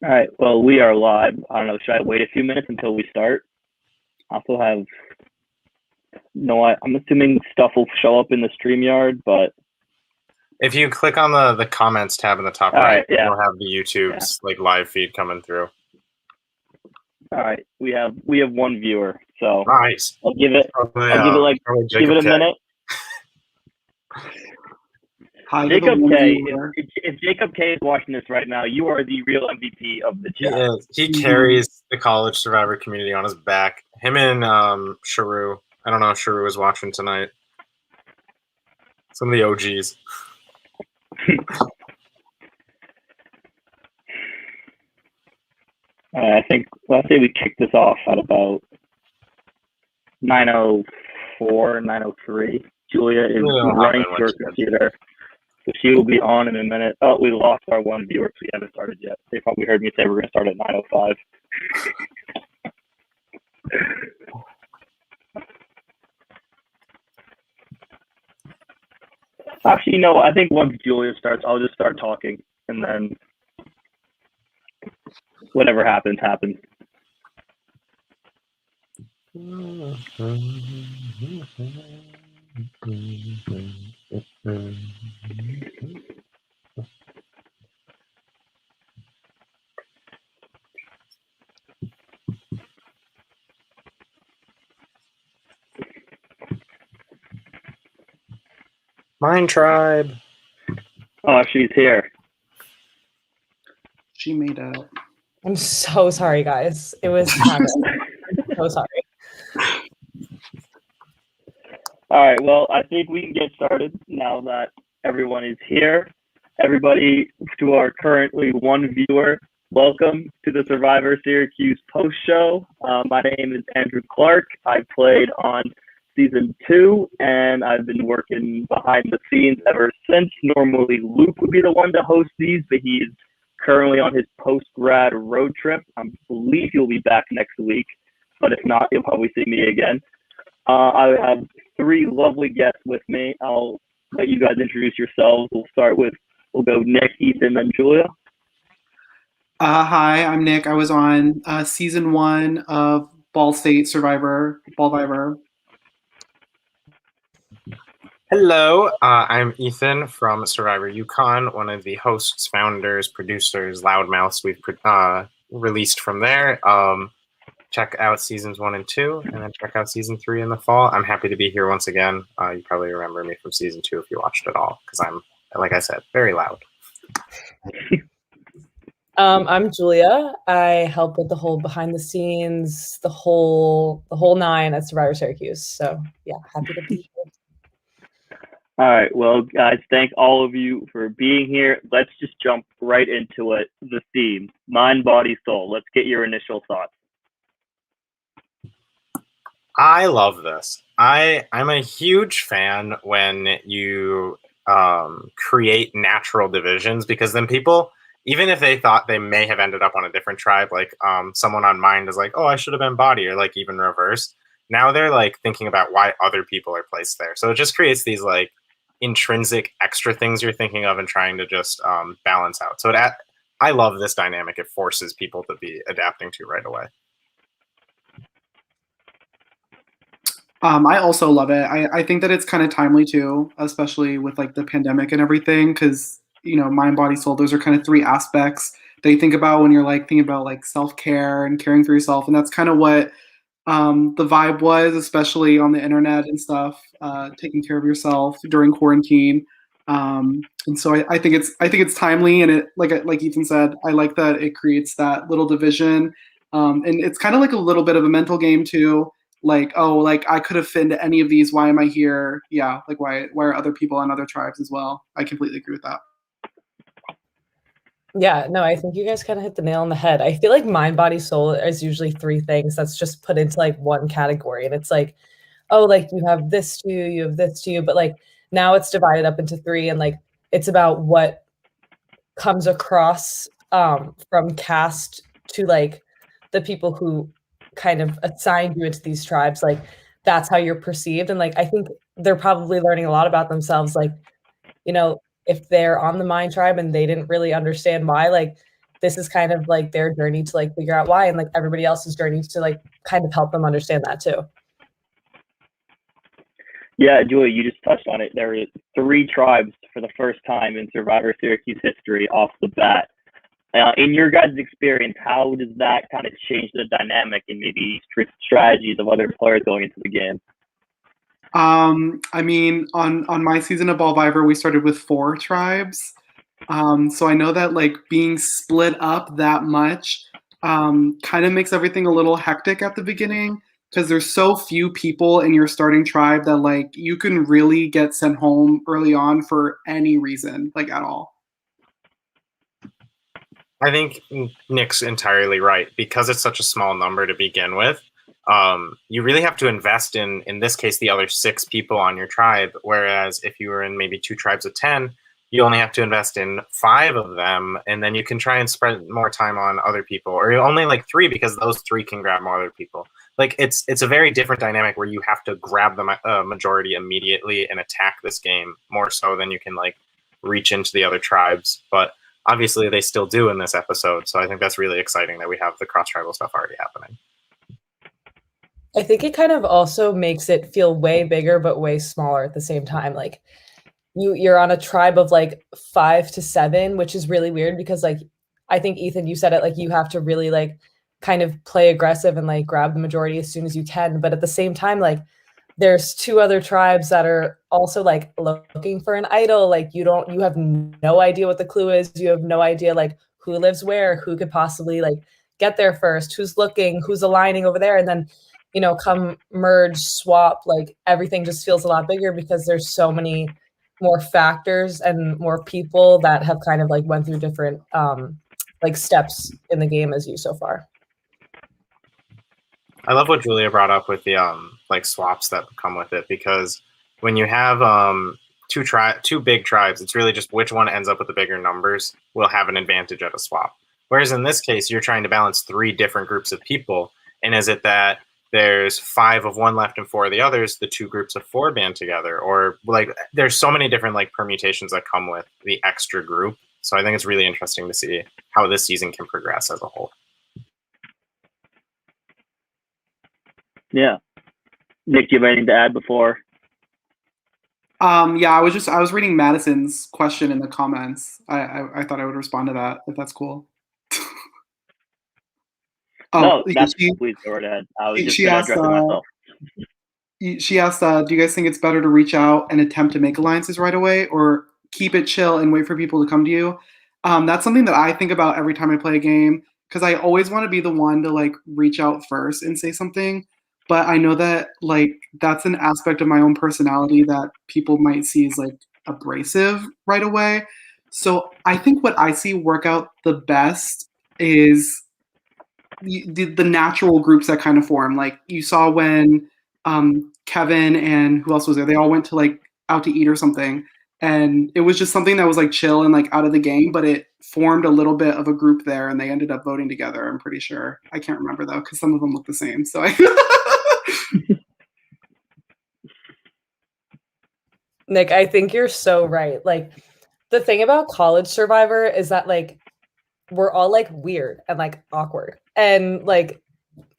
All right. Well, we are live. I don't know. Should I wait a few minutes until we start? I also have I'm assuming stuff will show up in the StreamYard, but if you click on the comments tab in the top right, you'll have the YouTube's like live feed coming through. All right. We have one viewer, so nice. I'll give it a minute. Hi, Jacob K. If Jacob K is watching this right now, you are the real MVP of the chat. He carries the college Survivor community on his back. Him and Sharu. I don't know if Sharu is watching tonight. Some of the OGs. I think let's say we kick this off at about 9:04, 9:03. Julia is running to her computer, so she will be on in a minute. Oh, we lost our one viewer, so we haven't started yet. They probably heard me say we're going to start at 9:05. Actually, no, I think once Julia starts, I'll just start talking, and then whatever happens, happens. Mine Tribe. Oh, she's here. She made out. I'm so sorry, guys. It was I'm so sorry. All right, well, I think we can get started now that everyone is here. Everybody, to our currently one viewer, welcome to the Syrvivor Syracuse post show. My name is Andrew Clark. I played on season 2, and I've been working behind the scenes ever since. Normally, Luke would be the one to host these, but he's currently on his post-grad road trip. I believe he'll be back next week, but if not, he'll probably see me again. I have 3 lovely guests with me. I'll let you guys introduce yourselves. We'll go Nick, Ethan, and Julia. Hi, I'm Nick. I was on season 1 of Ball State Survivor. Hello, I'm Ethan from Survivor Yukon, one of the hosts, founders, producers, loudmouths we've released from there. Check out seasons 1 and 2, and then check out season 3 in the fall. I'm happy to be here once again. You probably remember me from season 2 if you watched it all, because I'm, like I said, very loud. I'm Julia. I help with the whole behind the scenes, the whole 9 at Survivor Syracuse. So yeah, happy to be here. All right, well, guys, thank all of you for being here. Let's just jump right into it. The theme, mind, body, soul. Let's get your initial thoughts. I love this. I'm a huge fan when you create natural divisions, because then people, even if they thought they may have ended up on a different tribe, like someone on Mind is like, oh, I should have been body, or like even reverse. Now they're like thinking about why other people are placed there. So it just creates these like intrinsic extra things you're thinking of and trying to just balance out. So I love this dynamic. It forces people to be adapting to right away. I also love it. I think that it's kind of timely too, especially with like the pandemic and everything, because mind, body, soul, those are kind of 3 aspects that you think about when you're like thinking about like self-care and caring for yourself. And that's kind of what the vibe was, especially on the internet and stuff, taking care of yourself during quarantine. And so I think it's timely, and it like Ethan said, I like that it creates that little division. And it's kind of like a little bit of a mental game too. Like, oh, like I could have fit into any of these. Why am I here? Yeah, like why are other people on other tribes as well? I completely agree with that. Yeah, no, I think you guys kind of hit the nail on the head. I feel like mind, body, soul is usually 3 things that's just put into like one category. And it's like, oh, like you have this to you, you have this to you. But like now it's divided up into 3, and like it's about what comes across from cast to like the people who kind of assigned you into these tribes. Like that's how you're perceived. And like I think they're probably learning a lot about themselves. Like, if they're on the mine tribe and they didn't really understand why, like this is kind of like their journey to like figure out why, and like everybody else's journey to like kind of help them understand that too. Yeah, Julie, you just touched on it. There are 3 tribes for the first time in Survivor Syracuse history off the bat. In your guys' experience, how does that kind of change the dynamic and maybe strategies of other players going into the game? I mean, on my season of Ballvivor, we started with 4 tribes. So I know that like being split up that much kind of makes everything a little hectic at the beginning because there's so few people in your starting tribe that like you can really get sent home early on for any reason, like at all. I think Nick's entirely right. Because it's such a small number to begin with, you really have to invest in this case, the other 6 people on your tribe. Whereas if you were in maybe 2 tribes of 10, you only have to invest in 5 of them, and then you can try and spread more time on other people, or only like 3 because those 3 can grab more other people. Like it's a very different dynamic where you have to grab the majority immediately and attack this game more so than you can like reach into the other tribes. But obviously they still do in this episode, so I think that's really exciting that we have the cross-tribal stuff already happening. I think it kind of also makes it feel way bigger but way smaller at the same time. Like you're on a tribe of like 5 to 7, which is really weird because like I think Ethan, you said it, like you have to really like kind of play aggressive and like grab the majority as soon as you can. But at the same time, like there's 2 other tribes that are also like looking for an idol. Like you have no idea what the clue is. You have no idea like who lives where, who could possibly like get there first, who's looking, who's aligning over there. And then, you know, come merge, swap, like everything just feels a lot bigger because there's so many more factors and more people that have kind of like went through different like steps in the game as you so far. I love what Julia brought up with the like swaps that come with it, because when you have 2 big tribes, it's really just which one ends up with the bigger numbers will have an advantage at a swap. Whereas in this case, you're trying to balance 3 different groups of people, and is it that there's 5 of one left and 4 of the others, the 2 groups of 4 band together, or like there's so many different like permutations that come with the extra group. So I think it's really interesting to see how this season can progress as a whole. Yeah. Nick, do you have anything to add before? Yeah, I was reading Madison's question in the comments. I thought I would respond to that if that's cool. No, please go right ahead. I was just addressing myself. She asked, do you guys think it's better to reach out and attempt to make alliances right away, or keep it chill and wait for people to come to you? That's something that I think about every time I play a game, because I always want to be the one to like reach out first and say something. But I know that like that's an aspect of my own personality that people might see as like abrasive right away. So I think what I see work out the best is the natural groups that kind of form. Like you saw when Kevin and who else was there? They all went to like out to eat or something. And it was just something that was like chill and like out of the game, but it formed a little bit of a group there and they ended up voting together, I'm pretty sure. I can't remember though, because some of them look the same. So Nick, I think you're so right. Like the thing about college Survivor is that like we're all like weird and like awkward. And like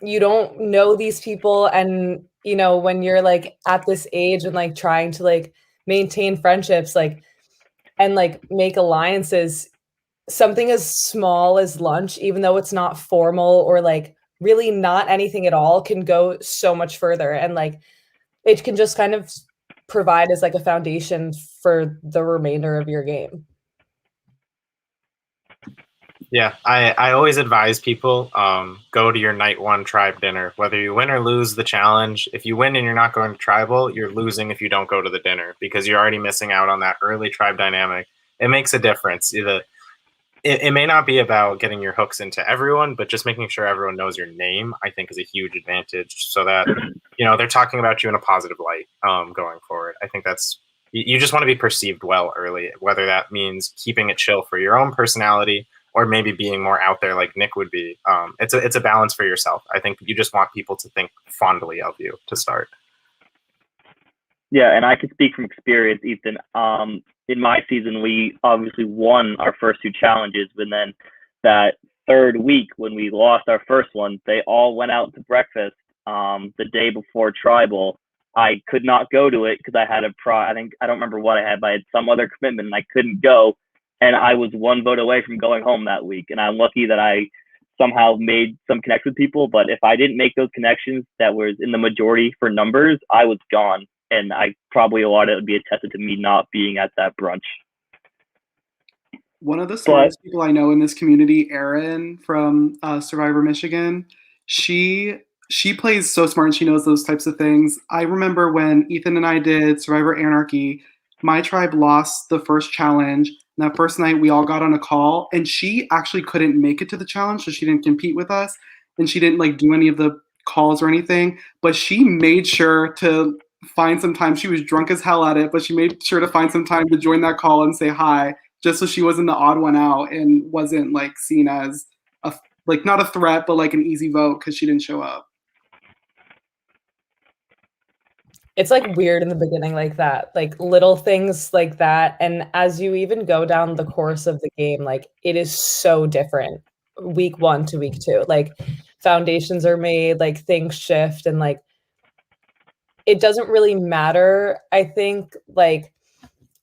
you don't know these people, and you know when you're like at this age and like trying to like maintain friendships like and like make alliances, something as small as lunch, even though it's not formal or like really not anything at all, can go so much further, and like it can just kind of provide as like a foundation for the remainder of your game. Yeah, I always advise people go to your night 1 tribe dinner. Whether you win or lose the challenge, if you win and you're not going to tribal, you're losing if you don't go to the dinner, because you're already missing out on that early tribe dynamic. It makes a difference. It may not be about getting your hooks into everyone, but just making sure everyone knows your name, I think, is a huge advantage, so that you know they're talking about you in a positive light going forward. I think that's you just want to be perceived well early, whether that means keeping it chill for your own personality or maybe being more out there like Nick would be. It's a balance for yourself. I think you just want people to think fondly of you to start. Yeah, and I can speak from experience, Ethan. in my season, we obviously won our first 2 challenges, but then that third week when we lost our first one, they all went out to breakfast the day before tribal. I could not go to it because I had I don't remember what I had, but I had some other commitment and I couldn't go. And I was 1 vote away from going home that week. And I'm lucky that I somehow made some connections with people. But if I didn't make those connections that was in the majority for numbers, I was gone. And I probably a lot of it would be attested to me not being at that brunch. One of the smartest people I know in this community, Erin from Survivor Michigan, she plays so smart and she knows those types of things. I remember when Ethan and I did Survivor Anarchy, my tribe lost the first challenge. And that first night we all got on a call and she actually couldn't make it to the challenge, so she didn't compete with us and she didn't like do any of the calls or anything, but she made sure to find some time. She was drunk as hell at it, but she made sure to find some time to join that call and say hi, just so she wasn't the odd one out and wasn't like seen as not a threat, but like an easy vote because she didn't show up. It's like weird in the beginning like that, like little things like that. And as you even go down the course of the game, like it is so different week 1 to week 2. Like foundations are made, like things shift, and like it doesn't really matter, I think, like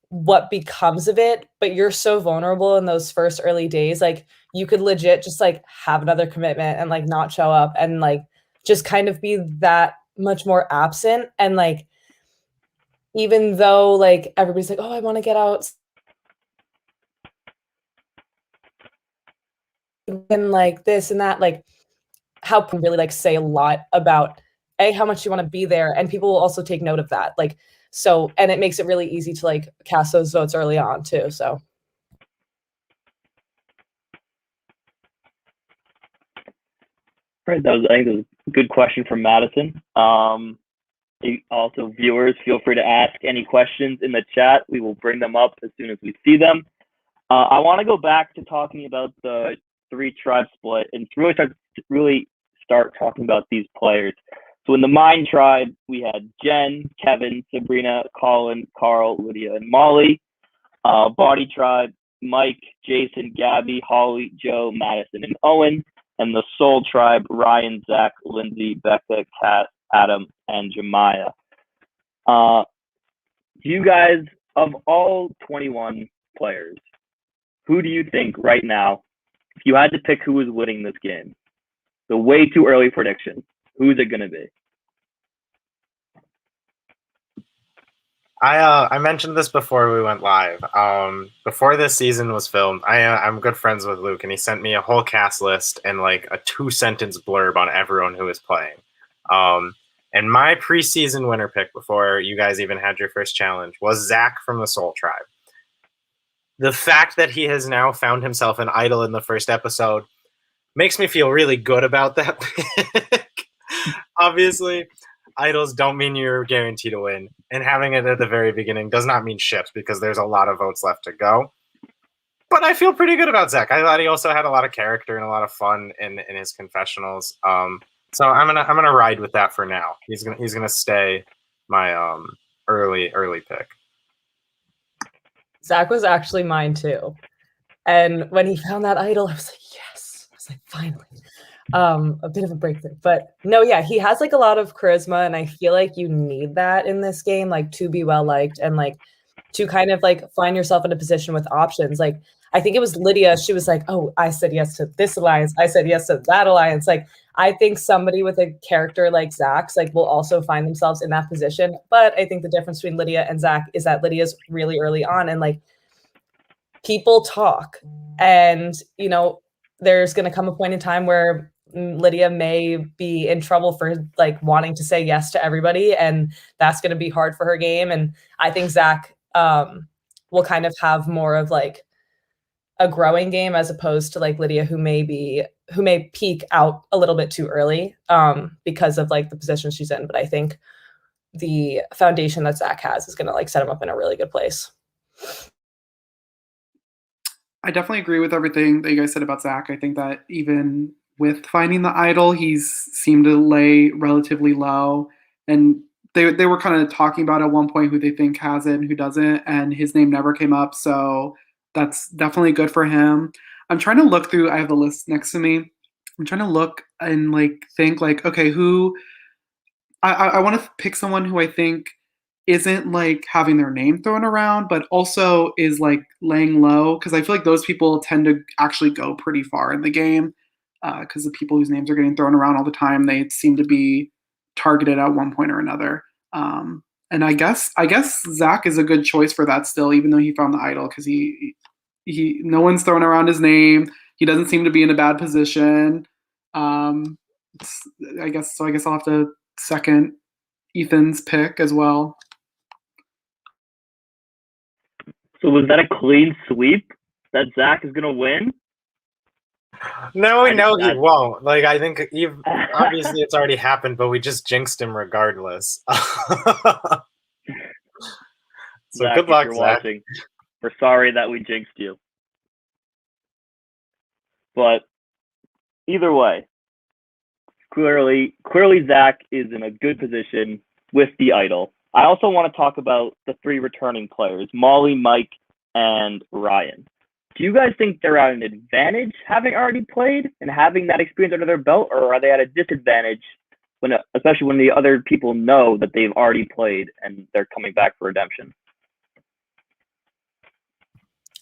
what becomes of it, but you're so vulnerable in those first early days. Like you could legit just like have another commitment and like not show up and like just kind of be that much more absent. And like even though like everybody's like, oh, I want to get out, and like this and that, like how can really like say a lot about how much you want to be there, and people will also take note of that. Like so, and it makes it really easy to like cast those votes early on too. So right, I think that was a good question from Madison. Also, viewers, feel free to ask any questions in the chat. We will bring them up as soon as we see them. I want to go back to talking about the 3-tribe split and really start talking about these players. So in the Mind tribe, we had Jen, Kevin, Sabrina, Colin, Carl, Lydia, and Molly. Body tribe, Mike, Jason, Gabby, Holly, Joe, Madison, and Owen. And the Soul tribe, Ryan, Zach, Lindsay, Becca, Kat, Adam, and Jemiah. You guys, of all 21 players, who do you think right now, if you had to pick who was winning this game, the way too early prediction, who's it going to be? I mentioned this before we went live. Before this season was filmed, I'm good friends with Luke, and he sent me a whole cast list and like a 2-sentence blurb on everyone who is playing. And my preseason winner pick before you guys even had your first challenge was Zach from the Soul Tribe. The fact that he has now found himself an idol in the first episode makes me feel really good about that pick. Obviously, idols don't mean you're guaranteed to win. And having it at the very beginning does not mean shit because there's a lot of votes left to go. But I feel pretty good about Zach. I thought he also had a lot of character and a lot of fun in his confessionals. So I'm gonna ride with that for now. He's gonna stay my early pick. Zach was actually mine too. And when he found that idol, I was like, yes. I was like, finally. A bit of a breakthrough. But no, yeah, he has like a lot of charisma, and I feel like you need that in this game, like to be well liked and like to kind of like find yourself in a position with options. Like I think it was Lydia, she was like, oh, I said yes to this alliance, I said yes to that alliance. Like I think somebody with a character like Zach's like will also find themselves in that position. But I think the difference between Lydia and Zach is that Lydia's really early on, and like people talk, and you know there's going to come a point in time where Lydia may be in trouble for like wanting to say yes to everybody, and that's going to be hard for her game. And I think Zach will kind of have more of like a growing game as opposed to like Lydia, who may peak out a little bit too early because of like the position she's in. But I think the foundation that Zach has is going to like set him up in a really good place. I definitely agree with everything that you guys said about Zach. I think that even with finding the idol, he's seemed to lay relatively low. And they were kind of talking about at one point who they think has it and who doesn't, and his name never came up. So that's definitely good for him. I'm trying to look through. I have the list next to me. I'm trying to look and like think like, okay, who I want to pick someone who I think isn't like having their name thrown around, but also is like laying low, because I feel like those people tend to actually go pretty far in the game. Because the people whose names are getting thrown around all the time, they seem to be targeted at one point or another. And I guess Zach is a good choice for that still, even though he found the idol, because he no one's throwing around his name. He doesn't seem to be in a bad position. Um, I guess so. I guess I'll have to second Ethan's pick as well. So was that a clean sweep that Zach is gonna win? No, we know he won't. Like, I think obviously it's already happened, but we just jinxed him regardless. So Zach, good luck, if you're Zach. watching. We're sorry that we jinxed you. But either way, clearly Zach is in a good position with the idol. I also want to talk about the 3 returning players, Molly, Mike, and Ryan. Do you guys think they're at an advantage having already played and having that experience under their belt, or are they at a disadvantage especially when the other people know that they've already played and they're coming back for redemption?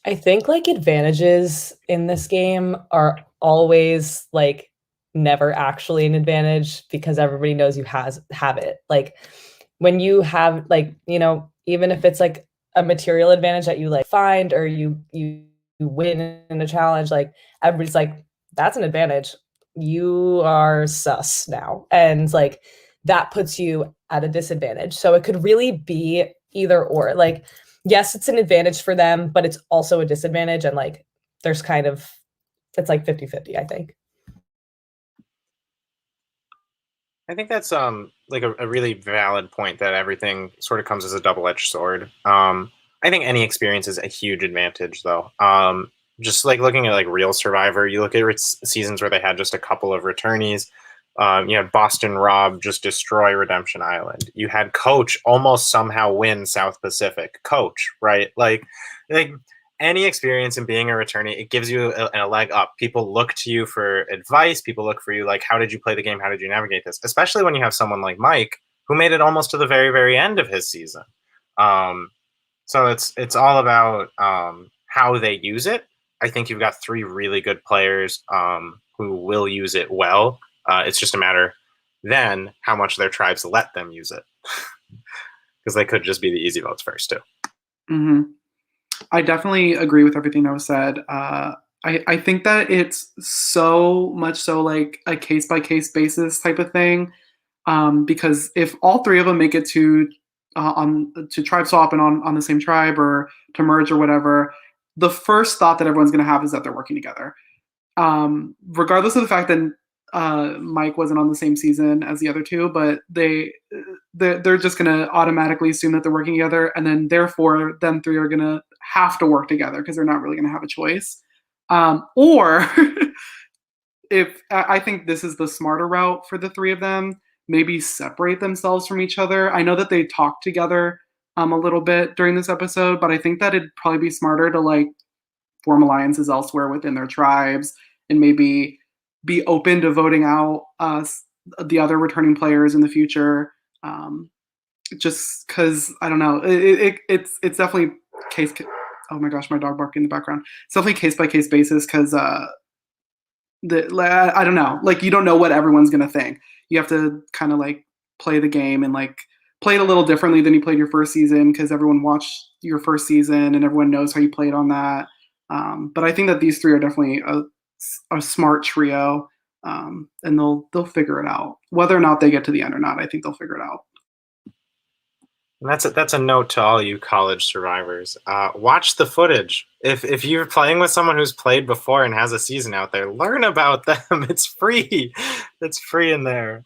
I think like advantages in this game are always like never actually an advantage because everybody knows you have it. Like when you have like, even if it's like a material advantage that you like find or you win in a challenge, like everybody's like, that's an advantage. You are sus now. And like that puts you at a disadvantage. So it could really be either or. Like, yes, it's an advantage for them, but it's also a disadvantage. And like there's it's like 50-50, I think. I think that's like a really valid point that everything sort of comes as a double-edged sword. I think any experience is a huge advantage, though. Just like looking at like real Survivor, you look at seasons where they had just a couple of returnees. You had Boston Rob just destroy Redemption Island. You had Coach almost somehow win South Pacific. Coach, right? Like any experience in being a returnee, it gives you a leg up. People look to you for advice. People look for you like, how did you play the game? How did you navigate this? Especially when you have someone like Mike, who made it almost to the very, very end of his season. So it's all about how they use it. I think you've got 3 really good players who will use it well. It's just a matter then how much their tribes let them use it. Because they could just be the easy votes first, too. Mm-hmm. I definitely agree with everything that was said. I think that it's so much so like a case-by-case basis type of thing. Because if all 3 of them make it to tribe swap and on the same tribe or to merge or whatever, the first thought that everyone's going to have is that they're working together. Regardless of the fact that Mike wasn't on the same season as the other 2, but they're just going to automatically assume that they're working together, and then therefore them 3 are going to have to work together because they're not really going to have a choice. Or if I think this is the smarter route for the 3 of them, maybe separate themselves from each other. I know that they talk together a little bit during this episode, but I think that it'd probably be smarter to like form alliances elsewhere within their tribes and maybe be open to voting out the other returning players in the future. Just because I don't know, it's definitely case. Oh my gosh, my dog barking in the background. It's definitely case by case basis because I don't know, like you don't know what everyone's gonna think. You have to kind of like play the game and like play it a little differently than you played your first season because everyone watched your first season and everyone knows how you played on that. But I think that these 3 are definitely a smart trio, and they'll figure it out. Whether or not they get to the end or not, I think they'll figure it out. And that's a note to all you college survivors. Watch the footage. If you're playing with someone who's played before and has a season out there, learn about them. It's free. It's free in there.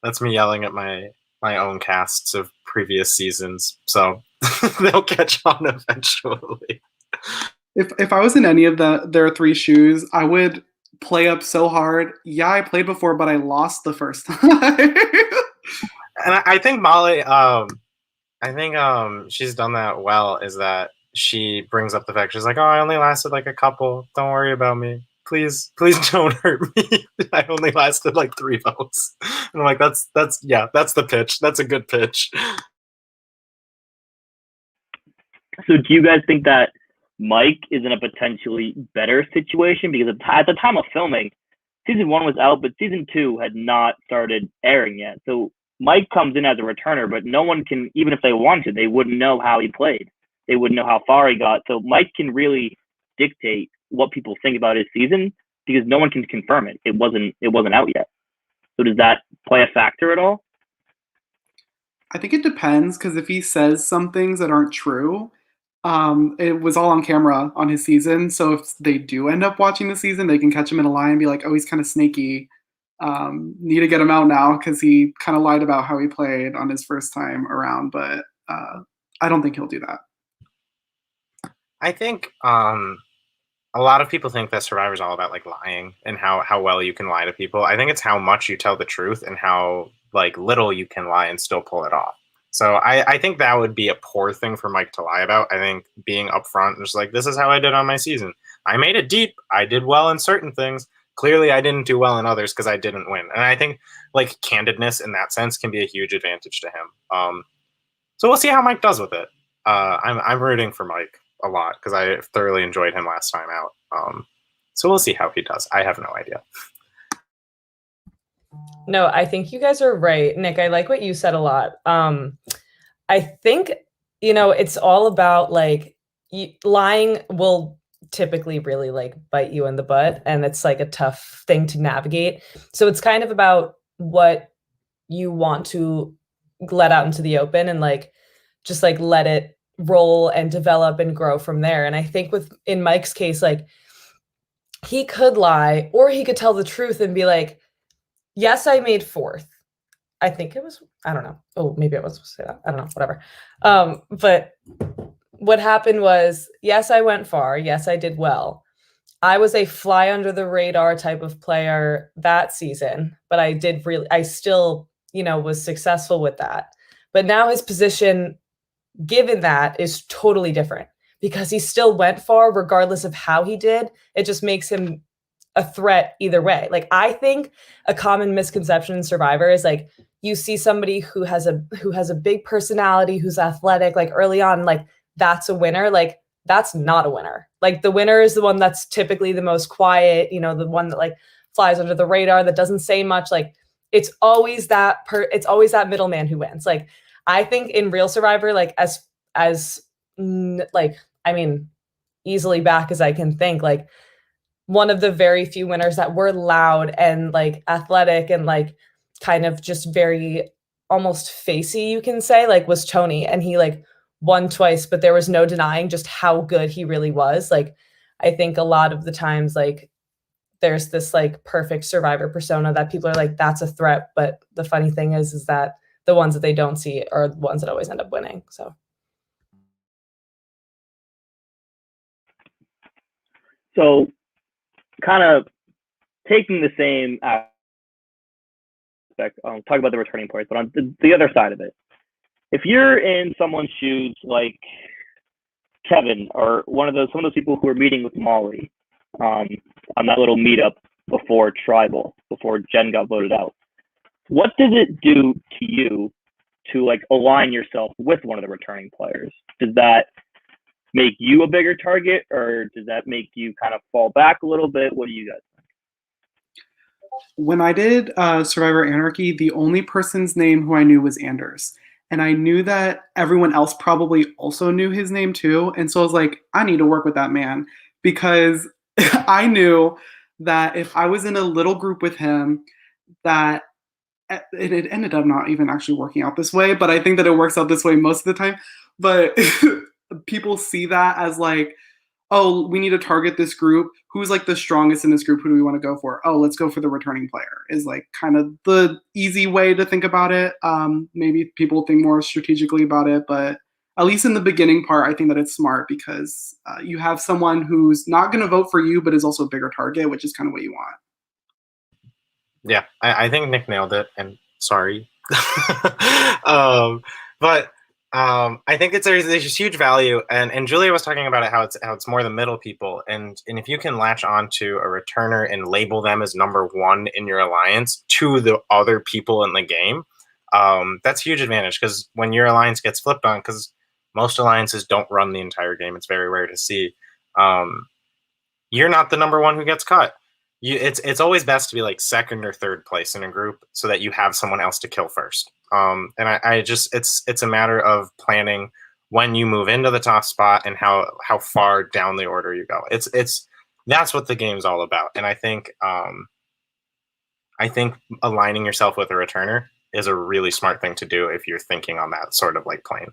That's me yelling at my own casts of previous seasons. So they'll catch on eventually. If I was in any of their 3 shoes, I would play up so hard. Yeah, I played before, but I lost the first time. And I think Molly, I think she's done that well. Is that she brings up the fact she's like, oh, I only lasted like a couple. Don't worry about me. Please don't hurt me. I only lasted like 3 votes. And I'm like, that's the pitch. That's a good pitch. So do you guys think that Mike is in a potentially better situation? Because at the time of filming, season 1 was out, but season 2 had not started airing yet. So Mike comes in as a returner, but no one can, even if they wanted, they wouldn't know how he played. They wouldn't know how far he got. So Mike can really dictate what people think about his season because no one can confirm it. It wasn't out yet. So does that play a factor at all? I think it depends, because if he says some things that aren't true, it was all on camera on his season. So if they do end up watching the season, they can catch him in a lie and be like, oh, he's kind of snaky. Need to get him out now because he kind of lied about how he played on his first time around. But I don't think he'll do that. I think a lot of people think that Survivor is all about like lying and how well you can lie to people. I think it's how much you tell the truth and how like little you can lie and still pull it off. So I think that would be a poor thing for Mike to lie about. I think being upfront and just like, this is how I did on my season. I made it deep. I did well in certain things. Clearly, I didn't do well in others because I didn't win. And I think like candidness in that sense can be a huge advantage to him. So we'll see how Mike does with it. I'm rooting for Mike a lot because I thoroughly enjoyed him last time out. So we'll see how he does. I have no idea. No, I think you guys are right. Nick, I like what you said a lot. I think, it's all about like lying will typically really like bite you in the butt, and it's like a tough thing to navigate. So it's kind of about what you want to let out into the open and like just like let it roll and develop and grow from there. And I think in Mike's case, like he could lie or he could tell the truth and be like, yes, I made 4th. I think it was, I don't know. Oh, maybe I wasn't supposed to say that. I don't know, whatever. But what happened was, yes, I went far. Yes, I did well. I was a fly under the radar type of player that season, but I still, was successful with that. But now his position, given that, is totally different because he still went far regardless of how he did. It just makes him a threat either way. Like I think a common misconception in Survivor is like you see somebody who has a big personality, who's athletic, like early on, like that's a winner. Like that's not a winner. Like the winner is the one that's typically the most quiet, the one that like flies under the radar, that doesn't say much. Like it's always that middleman who wins. Like I think in real Survivor, like like, I mean, easily back as I can think, like one of the very few winners that were loud and like athletic and like kind of just very almost facey, you can say, like was Tony, and he like won twice, but there was no denying just how good he really was. Like I think a lot of the times like there's this like perfect Survivor persona that people are like, that's a threat. But the funny thing is that the ones that they don't see are the ones that always end up winning. So kind of taking the same aspect, talk about the returning players, but on the other side of it, if you're in someone's shoes like Kevin or some of those people who were meeting with Molly on that little meetup before Jen got voted out, what does it do to you to like align yourself with one of the returning players? Does that make you a bigger target, or does that make you kind of fall back a little bit? What do you guys think? When I did Survivor Anarchy, the only person's name who I knew was Anders. And I knew that everyone else probably also knew his name too. And so I was like, I need to work with that man, because I knew that if I was in a little group with him, that it ended up not even actually working out this way, but I think that it works out this way most of the time. But people see that as like, oh, we need to target this group. Who's like the strongest in this group? Who do we want to go for? Oh, let's go for the returning player, is like kind of the easy way to think about it. Maybe people think more strategically about it, but at least in the beginning part, I think that it's smart because you have someone who's not going to vote for you, but is also a bigger target, which is kind of what you want. Yeah, I think Nick nailed it. And sorry, But I think there's huge value, and Julia was talking about it, how it's more the middle people, and if you can latch onto a returner and label them as number one in your alliance to the other people in the game, that's a huge advantage, because when your alliance gets flipped on, because most alliances don't run the entire game, it's very rare to see. You're not the number one who gets cut. It's always best to be like second or third place in a group so that you have someone else to kill first. And I just it's a matter of planning when you move into the top spot and how far down the order you go. It's that's what the game's all about. And I think aligning yourself with a returner is a really smart thing to do if you're thinking on that sort of like plane.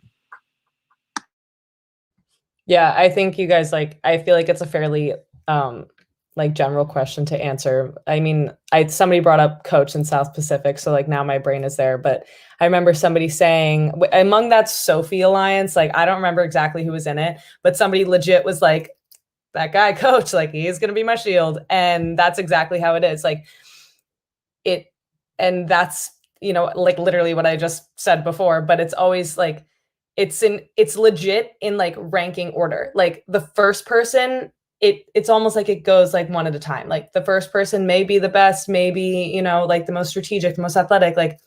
Yeah, I think you guys I feel like it's a fairly like general question to answer. I mean, somebody brought up coach in South Pacific, so like now my brain is there, but I remember somebody saying among that Sophie alliance, like I don't remember exactly who was in it, but somebody legit was like, that guy coach, like he's going to be my shield. And that's exactly how it is. Like and that's, like literally what I just said before, but it's always like, it's legit in like ranking order. Like the first person, it's almost like it goes like one at a time. Like the first person may be the best, maybe, like the most strategic, the most athletic, like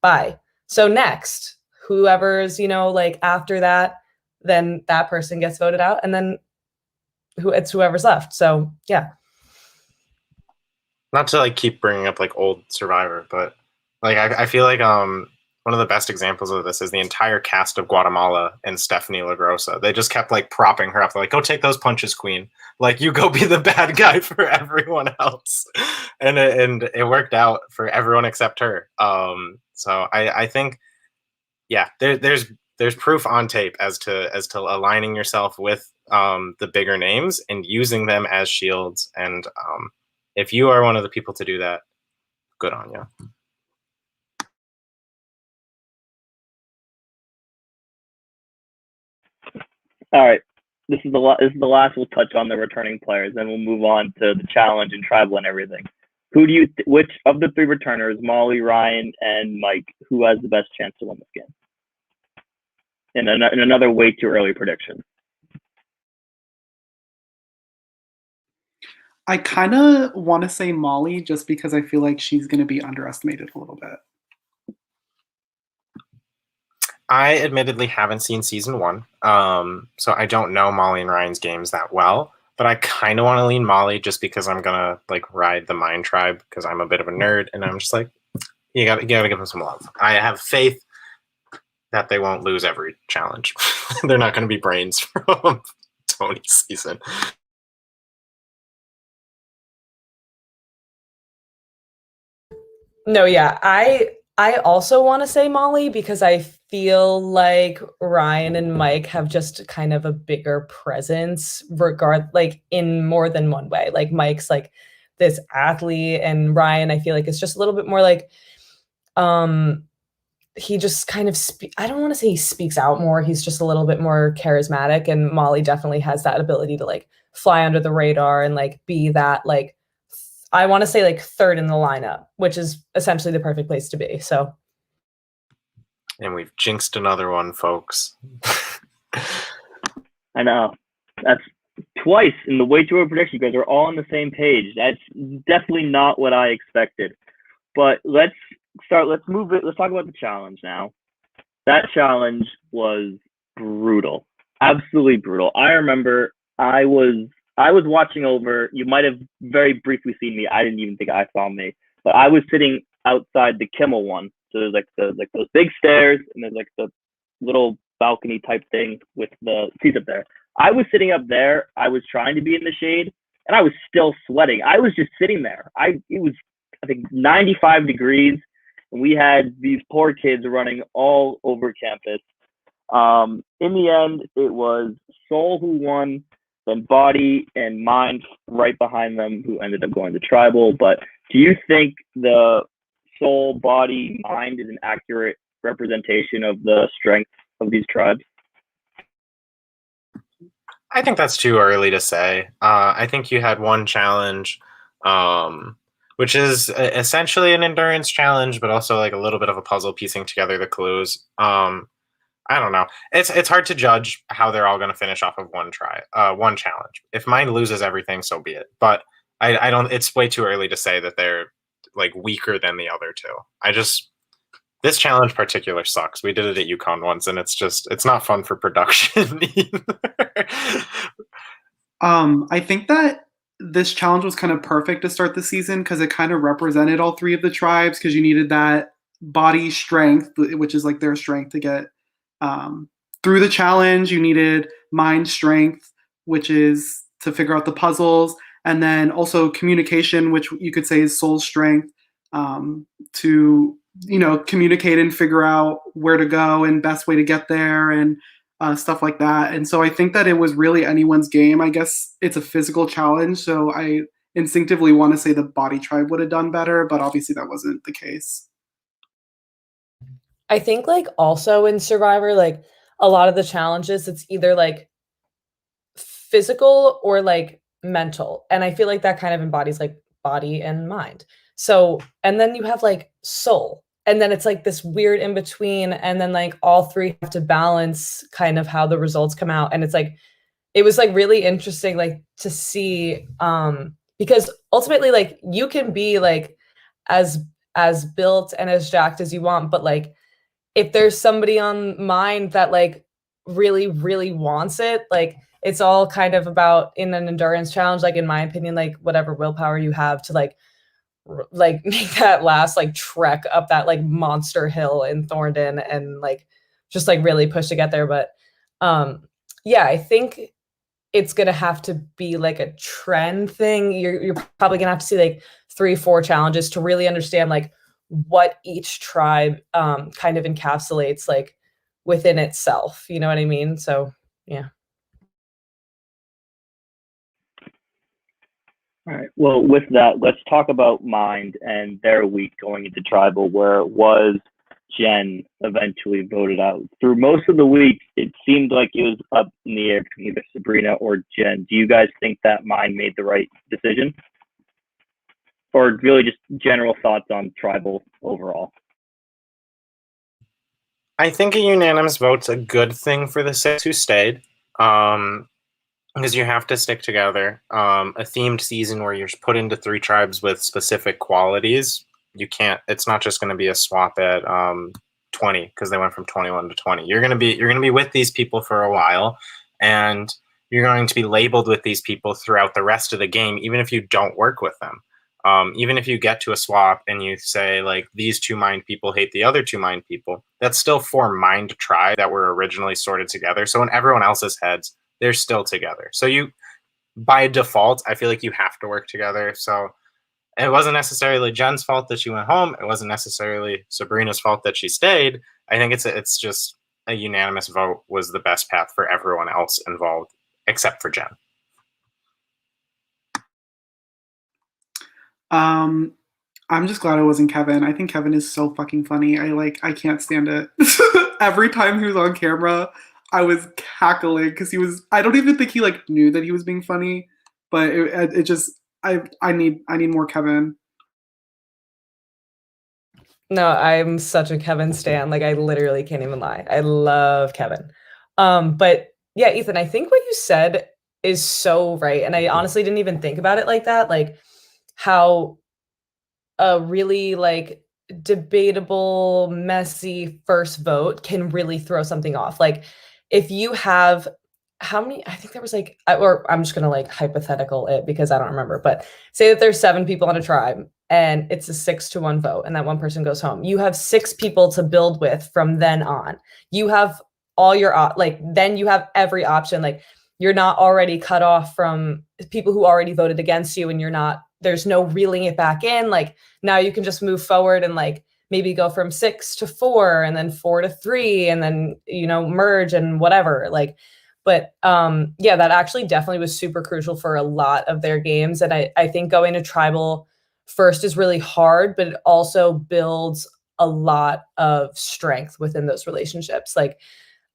bye. So next, whoever's, like after that, then that person gets voted out, and then it's whoever's left. So yeah. Not to like keep bringing up like old Survivor, but like I feel like one of the best examples of this is the entire cast of Guatemala and Stephanie LaGrosa. They just kept like propping her up. They're like, go take those punches, queen. Like you go be the bad guy for everyone else. And it worked out for everyone except her. So I think, yeah, there's proof on tape as to aligning yourself with the bigger names and using them as shields. And if you are one of the people to do that, good on you. All right, this is the last we'll touch on the returning players, then we'll move on to the challenge and tribal and everything. Who do you which of the three returners, Molly, Ryan, and Mike, who has the best chance to win this game? In another way too early prediction. I kind of want to say Molly just because I feel like she's going to be underestimated a little bit. I admittedly haven't seen season 1, so I don't know Molly and Ryan's games that well, but I kind of want to lean Molly just because I'm gonna like ride the Mind Tribe because I'm a bit of a nerd, and I'm just like, you gotta give them some love. I have faith that they won't lose every challenge. They're not gonna be brains from Tony's season. No, yeah, I also want to say Molly because I feel like Ryan and Mike have just kind of a bigger presence like in more than one way. Like Mike's like this athlete, and Ryan I feel like it's just a little bit more like he just kind of I don't want to say he speaks out more. He's just a little bit more charismatic, and Molly definitely has that ability to like fly under the radar and like be that like I want to say like third in the lineup, which is essentially the perfect place to be. So. And we've jinxed another one, folks. I know. That's twice in the way too early prediction. You guys are all on the same page. That's definitely not what I expected. But let's move it. Let's talk about the challenge now. That challenge was brutal. Absolutely brutal. I remember I was watching over. You might have very briefly seen me. I didn't even think I saw me. But I was sitting outside the Kimmel one. So there's like those big stairs, and there's like the little balcony type thing with the seats up there. I was sitting up there. I was trying to be in the shade, and I was still sweating. I was just sitting there. It was I think 95 degrees, and we had these poor kids running all over campus. In the end, it was Soul who won, then Body and Mind right behind them, who ended up going to Tribal. But do you think the Soul, Body, Mind is an accurate representation of the strength of these tribes? I think that's too early to say. I think you had one challenge, which is essentially an endurance challenge, but also like a little bit of a puzzle piecing together the clues. I don't know. It's hard to judge how they're all going to finish off of one challenge. If mine loses everything, so be it. But I don't. It's way too early to say that they're like weaker than the other two. This challenge particular sucks. We did it at UConn once, and it's not fun for production either. I think that this challenge was kind of perfect to start the season because it kind of represented all three of the tribes because you needed that body strength, which is like their strength to get through the challenge. You needed mind strength, which is to figure out the puzzles, and then also communication, which you could say is soul strength, to communicate and figure out where to go and best way to get there and stuff like that. And so I think that it was really anyone's game. I guess it's a physical challenge, so I instinctively want to say the body tribe would have done better, but obviously that wasn't the case. I think like also in Survivor, like a lot of the challenges, it's either like physical or like mental. And I feel like that kind of embodies like body and mind. So, and then you have like soul. And then it's like this weird in between. And then like all three have to balance kind of how the results come out. And it's like, it was like really interesting, like to see, because ultimately like you can be like as built and as jacked as you want, but like if there's somebody on mind that like really, really wants it, like it's all kind of about in an endurance challenge, like in my opinion, like whatever willpower you have to like make that last like trek up that like monster hill in Thorndon and like just like really push to get there. But yeah, I think it's gonna have to be like a trend thing. You're probably gonna have to see like 3-4 challenges to really understand like what each tribe kind of encapsulates like within itself. You know what I mean? So yeah. All right. Well, with that, let's talk about Mind and their week going into Tribal, where it was Jen eventually voted out. Through most of the week, it seemed like it was up in the air between either Sabrina or Jen. Do you guys think that Mind made the right decision? Or really just general thoughts on Tribal overall? I think a unanimous vote's a good thing for the 6 who stayed. Because you have to stick together. A themed season where you're put into 3 tribes with specific qualities. You can't. It's not just going to be a swap at 20 because they went from 21 to 20. You're going to be with these people for a while, and you're going to be labeled with these people throughout the rest of the game, even if you don't work with them. Even if you get to a swap and you say like these 2 mind people hate the other 2 mind people, that's still 4 mind tribe that were originally sorted together. So in everyone else's heads, they're still together. So you, by default, I feel like you have to work together. So it wasn't necessarily Jen's fault that she went home. It wasn't necessarily Sabrina's fault that she stayed. I think it's just a unanimous vote was the best path for everyone else involved, except for Jen. I'm just glad it wasn't Kevin. I think Kevin is so fucking funny. I can't stand it. Every time he was on camera, I was cackling because I don't even think he like knew that he was being funny, but it just, I need more Kevin. No, I'm such a Kevin stan. Like I literally can't even lie. I love Kevin. But yeah, Ethan, I think what you said is so right. And I honestly didn't even think about it like that. Like how a really like debatable, messy first vote can really throw something off. Like if you have how many, I think there was like, or I'm just going to like hypothetical it because I don't remember, but say that there's 7 people on a tribe and it's a 6-1 vote and that one person goes home. You have 6 people to build with from then on. You have all your, then you have every option. Like you're not already cut off from people who already voted against you and there's no reeling it back in. Like now you can just move forward and like maybe go from 6 to 4 and then 4 to 3 and then, merge and whatever. Like, but yeah, that actually definitely was super crucial for a lot of their games. And I think going to tribal first is really hard, but it also builds a lot of strength within those relationships. Like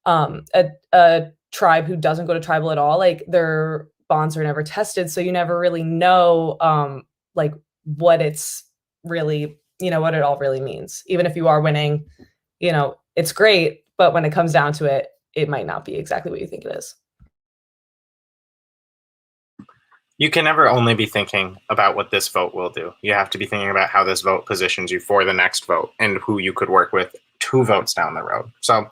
a tribe who doesn't go to tribal at all, like their bonds are never tested. So you never really know like what it's really, what it all really means. Even if you are winning, it's great, but when it comes down to it, it might not be exactly what you think it is. You can never only be thinking about what this vote will do. You have to be thinking about how this vote positions you for the next vote and who you could work with 2 votes down the road. So,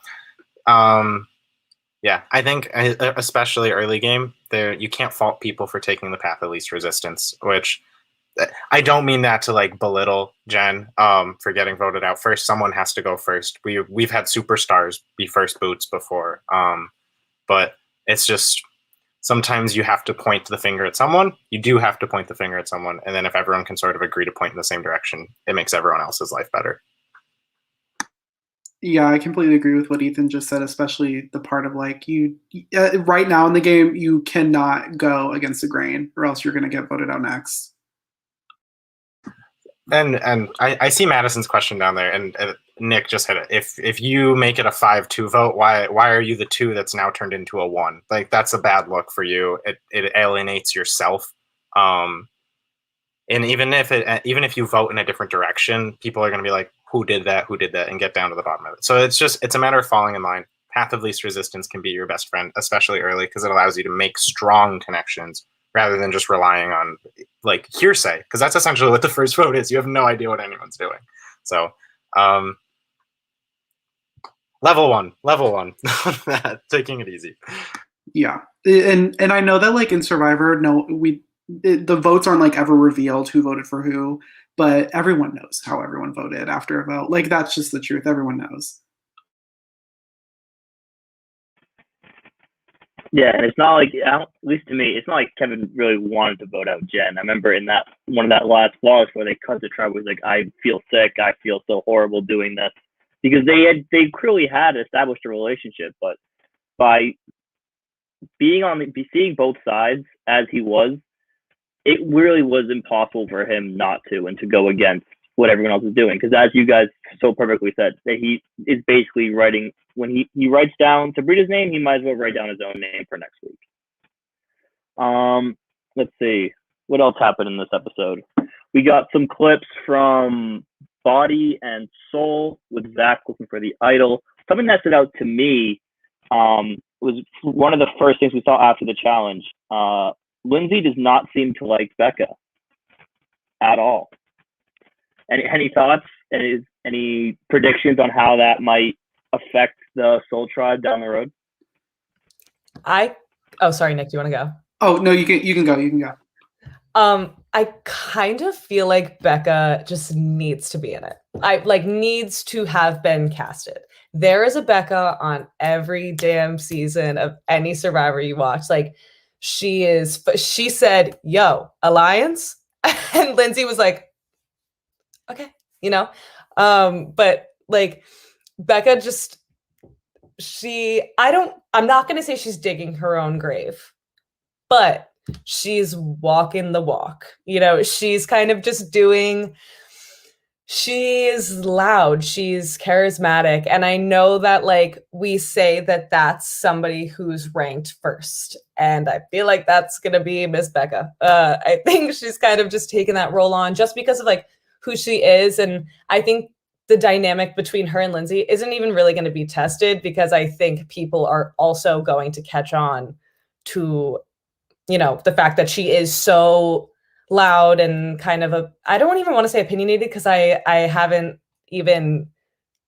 yeah, I think especially early game, you can't fault people for taking the path of least resistance, which I don't mean that to like belittle Jen for getting voted out first. Someone has to go first. We've had superstars be first boots before, but it's just sometimes you have to point the finger at someone. You do have to point the finger at someone, and then if everyone can sort of agree to point in the same direction, it makes everyone else's life better. Yeah, I completely agree with what Ethan just said, especially the part of like right now in the game, you cannot go against the grain or else you're going to get voted out next. And I see Madison's question down there, and Nick just hit it. If you make it a 5-2 vote, why are you the 2 that's now turned into a 1? Like, that's a bad look for you. It alienates yourself. And even if you vote in a different direction, people are going to be like, who did that, and get down to the bottom of it. So it's a matter of falling in line. Path of least resistance can be your best friend, especially early, because it allows you to make strong connections rather than just relying on like hearsay, because that's essentially what the first vote is. You have no idea what anyone's doing. So level one, taking it easy. Yeah, and I know that like in Survivor, the votes aren't like ever revealed who voted for who, but everyone knows how everyone voted after a vote. Like, that's just the truth. Everyone knows. Yeah, and it's not like, at least to me, it's not like Kevin really wanted to vote out Jen. I remember in that one of that last vlogs where they cut the tribe, was like, I feel sick, I feel so horrible doing this, because they clearly had established a relationship, but by seeing both sides as he was, it really was impossible for him not to and to go against what everyone else is doing. Because as you guys so perfectly said, that he is basically writing, when he writes down Sabrina's name, he might as well write down his own name for next week. Let's see. What else happened in this episode? We got some clips from Body and Soul with Zach looking for the idol. Something that stood out to me was one of the first things we saw after the challenge. Lindsay does not seem to like Becca at all. Any thoughts? Any predictions on how that might affect the Soul Tribe down the road? Sorry, Nick, do you want to go? Oh no, you can go. I kind of feel like Becca just needs to be in it. Needs to have been casted. There is a Becca on every damn season of any Survivor you watch. Like, she said, yo, alliance. And Lindsay was like, okay, but like Becca just, I'm not going to say she's digging her own grave, but she's walking the walk. She's kind of just she's loud, she's charismatic. And I know that like we say that that's somebody who's ranked first. And I feel like that's going to be Miss Becca. I think she's kind of just taken that role on just because of like who she is. And I think the dynamic between her and Lindsay isn't even really going to be tested, because I think people are also going to catch on to, the fact that she is so loud and kind of I don't even want to say opinionated, because I haven't even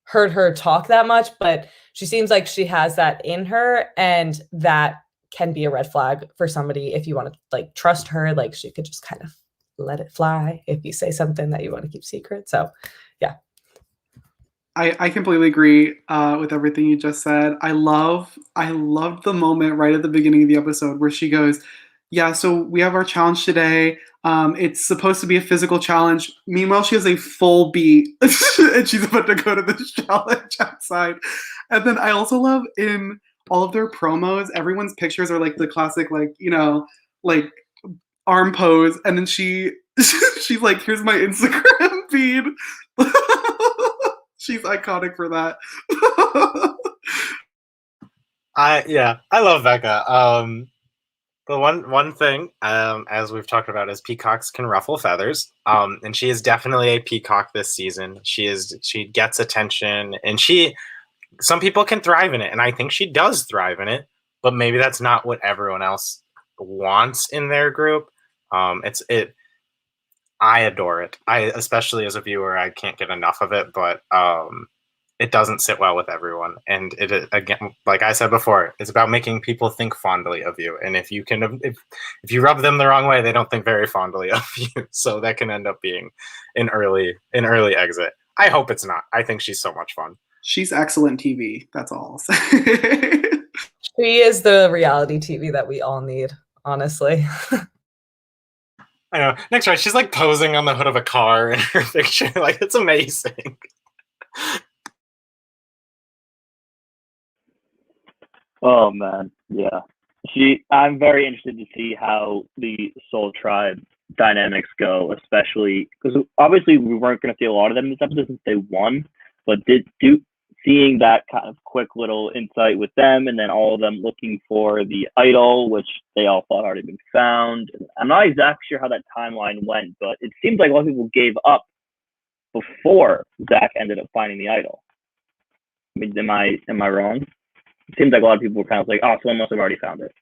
heard her talk that much, but she seems like she has that in her, and that can be a red flag for somebody. If you want to like trust her, like she could just kind of let it fly if you say something that you want to keep secret. So yeah. I completely agree with everything you just said. I loved the moment right at the beginning of the episode where she goes, yeah, so we have our challenge today. It's supposed to be a physical challenge. Meanwhile, she has a full beat and she's about to go to this challenge outside. And then I also love in all of their promos, everyone's pictures are like the classic, like, like arm pose. And then she's like, here's my Instagram feed. She's iconic for that. I love Becca. But one thing, as we've talked about, is peacocks can ruffle feathers. And she is definitely a peacock this season. She gets attention, and some people can thrive in it, and I think she does thrive in it. But maybe that's not what everyone else wants in their group. I adore it. Especially as a viewer, I can't get enough of it. But it doesn't sit well with everyone, and again, like I said before, it's about making people think fondly of you. And if you rub them the wrong way, they don't think very fondly of you. So that can end up being an early exit. I hope it's not. I think she's so much fun. She's excellent TV. That's all I'll say. She is the reality TV that we all need, honestly. I know. Next, right, she's like posing on the hood of a car in her picture. Like, it's amazing. Oh man, yeah. I'm very interested to see how the Soul Tribe dynamics go, especially because obviously we weren't going to see a lot of them this episode since they won, but seeing that kind of quick little insight with them, and then all of them looking for the idol, which they all thought had already been found. I'm not exactly sure how that timeline went, but it seems like a lot of people gave up before Zach ended up finding the idol. I mean, am I wrong? It seems like a lot of people were kind of like, oh, someone must have already found it.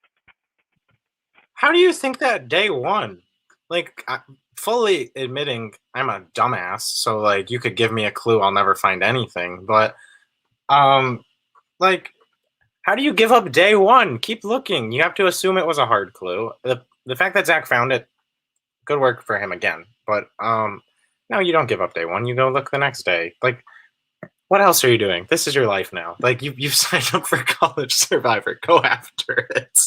How do you think that day one? Like, fully admitting I'm a dumbass, so like you could give me a clue, I'll never find anything. But like, how do you give up day one? Keep looking. You have to assume it was a hard clue. The fact that Zach found it, good work for him again. But no, you don't give up day one. You go look the next day. Like, what else are you doing? This is your life now. Like, you've signed up for College Survivor. Go after it.